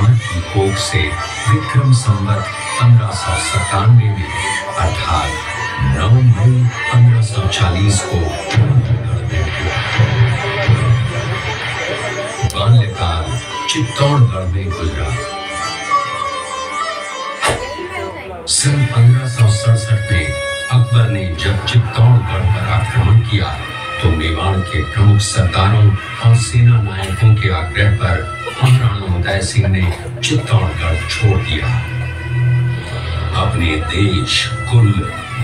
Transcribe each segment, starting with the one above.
रावण की कोख से विक्रम संवत 1597 में अर्थात 9 मई 1540 को बाल्यकाल चित्तौड़गढ़ में गुजरा। सन 1567 में अकबर ने जब चित्तौड़गढ़ पर आक्रमण किया तो मेवाड़ के प्रमुख सरदारों और सेना नायकों के आग्रह पर महाराणा उदय सिंह ने चित्तौड़गढ़ छोड़ दिया। अपने देश, कुल,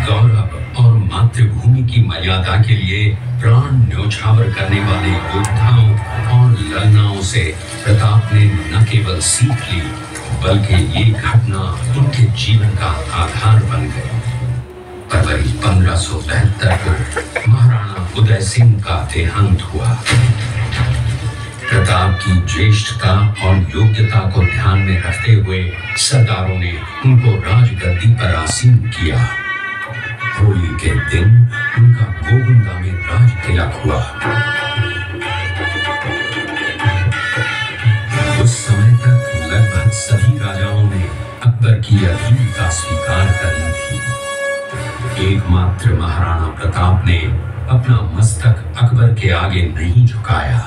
गौरव और मातृभूमि की मर्यादा के लिए प्राण न्योछावर करने वाले योद्धाओं और लड़नाओं से प्रताप ने न केवल सीख ली बल्कि ये घटना उनके जीवन का आधार बन गई। फरवरी 1572 को महाराणा उदय सिंह का देहांत हुआ। प्रताप की ज्येष्ठता और योग्यता को ध्यान में रखते हुए सरदारों ने उनको राजगद्दी पर आसीन किया। होली के दिन उनका गोगुंदा में राज तिलक हुआ। उस समय तक लगभग सभी राजाओं ने अकबर की अधीनता स्वीकार कर ली थी। एकमात्र महाराणा प्रताप ने अपना मस्तक अकबर के आगे नहीं झुकाया।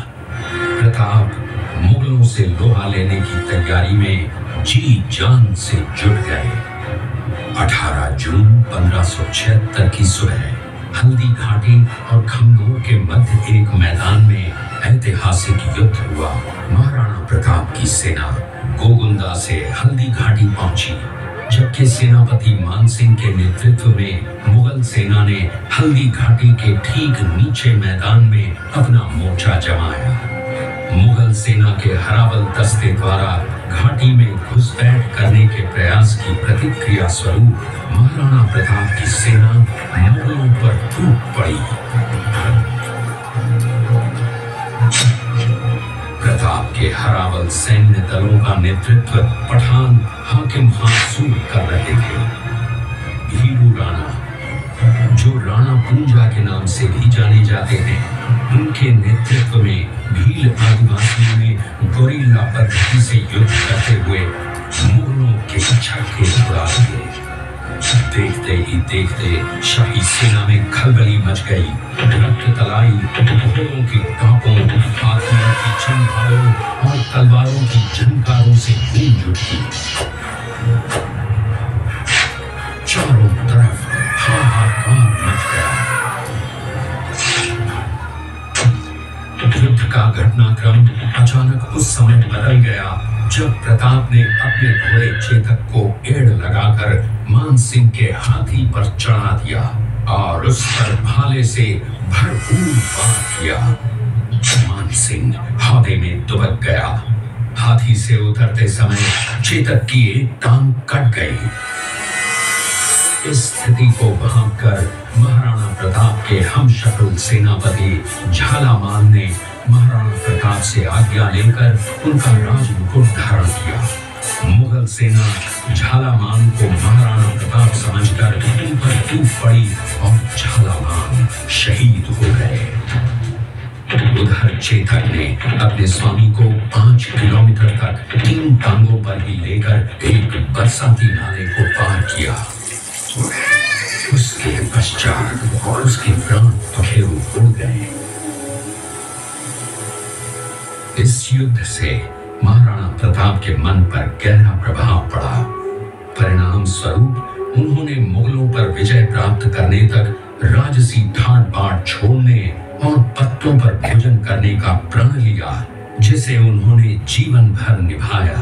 प्रताप मुगलों से लोहा लेने की तैयारी में जी जान से जुट गए। 18 जून 1576 की सुबह हल्दी घाटी और खमनोर के मध्य एक मैदान में ऐतिहासिक युद्ध हुआ। महाराणा प्रताप की सेना गोगुंदा से हल्दी घाटी पहुंची, जबकि सेनापति मानसिंह के नेतृत्व में मुगल सेना ने हल्दी घाटी के ठीक नीचे मैदान में अपना मोर्चा जमाया। मुगल सेना के हरावल दस्ते द्वारा घाटी में घुसपैठ करने के प्रयास की प्रतिक्रिया स्वरूप महाराणा प्रताप की सेना मुगलों पर टूट पड़ी। प्रताप के हरावल सैन्य दलों का नेतृत्व पठान हाकिम हासूर कर रहे थे। भीरू राणा, जो राणा पूंजा के नाम से भी जाने जाते हैं, उनके नेतृत्व में भील आदिवासियों ने गोरिल्ला पद्धति से युद्ध करते हुए मुगलों के छक्के उड़ा दिए। देखते ही देखते शाही सेना में खलबली मच गई। रक्त तलाई, घोड़ों की टापों, हाथियों की चंगारों और तलवारों की झनकारों से गूंज उठी। चारों तरफ हाहाकार मच गया। युद्ध का घटनाक्रम अचानक उस समय बदल गया जब प्रताप ने अपने घोड़े चेतक को एड़ लगाकर मानसिंह के हाथी पर चढ़ा दिया और उस पर भाले से भरपूर वार किया। मानसिंह हौदे में दुबक गया। हाथी से उतरते समय चेतक की एक टांग कट गई। इस स्थिति को भांपकर महाराणा प्रताप के हमशक्ल सेनापति झालामान ने महाराणा प्रताप से आज्ञा लेकर उनका राजमुकुट धारण किया। मुगल सेना झालामान को महाराणा प्रताप समझकर उन पर टूट पड़ी और झालामान शहीद हो गए। उधर चेतक ने अपने स्वामी को 5 किलोमीटर तक 3 टांगों पर ही लेकर एक बरसाती नाले को पार किया। उसके पश्चात उसके प्राण पखेरु उड़ गए। इस युद्ध से महाराणा प्रताप के मन पर गहरा प्रभाव पड़ा। परिणाम स्वरूप उन्होंने मुगलों पर विजय प्राप्त करने तक राजसी ठाट बाट छोड़ने और पत्तों पर भोजन करने का प्रण लिया, जिसे उन्होंने जीवन भर निभाया।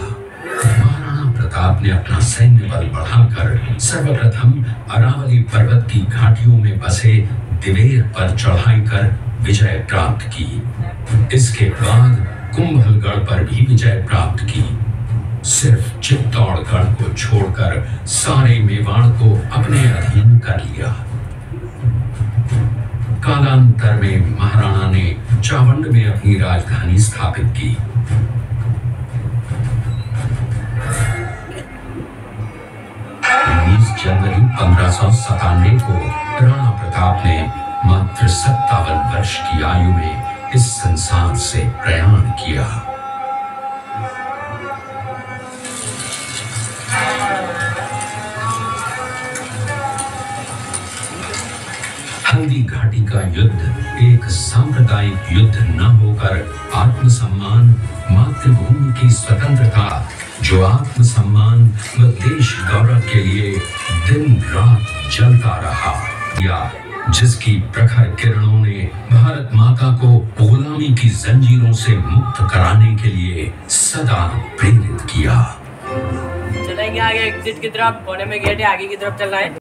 महाराणा प्रताप ने अपना सैन्य बल बढ़ाकर सर्वप्रथम अरावली पर्वत की घाटियों में बसे दिवेर पर चढ़ाई कर विजय प्राप्त की। इसके बाद कुंभलगढ़ पर भी विजय प्राप्त की। सिर्फ चित्तौड़गढ़ को छोड़कर सारे मेवाड़ को अपने अधीन कर लिया। कालांतर में महाराणा ने चावंड में अपनी राजधानी स्थापित की। 19 जनवरी 1597 को राणा प्रताप ने मात्र 57 वर्ष की आयु में इस संसार से प्रयाण किया। घाटी का युद्ध एक सांप्रदायिक युद्ध न होकर आत्मसम्मान, मातृभूमि की स्वतंत्रता, जो आत्मसम्मान व देश गौरव के लिए दिन रात जलता रहा, या जिसकी प्रखर किरणों ने भारत माता को गुलामी की जंजीरों से मुक्त कराने के लिए सदा प्रेरित किया। चलेंगे आगे एग्जिट की तरफ, कोने में गेट है, आगे की तरफ चलना है।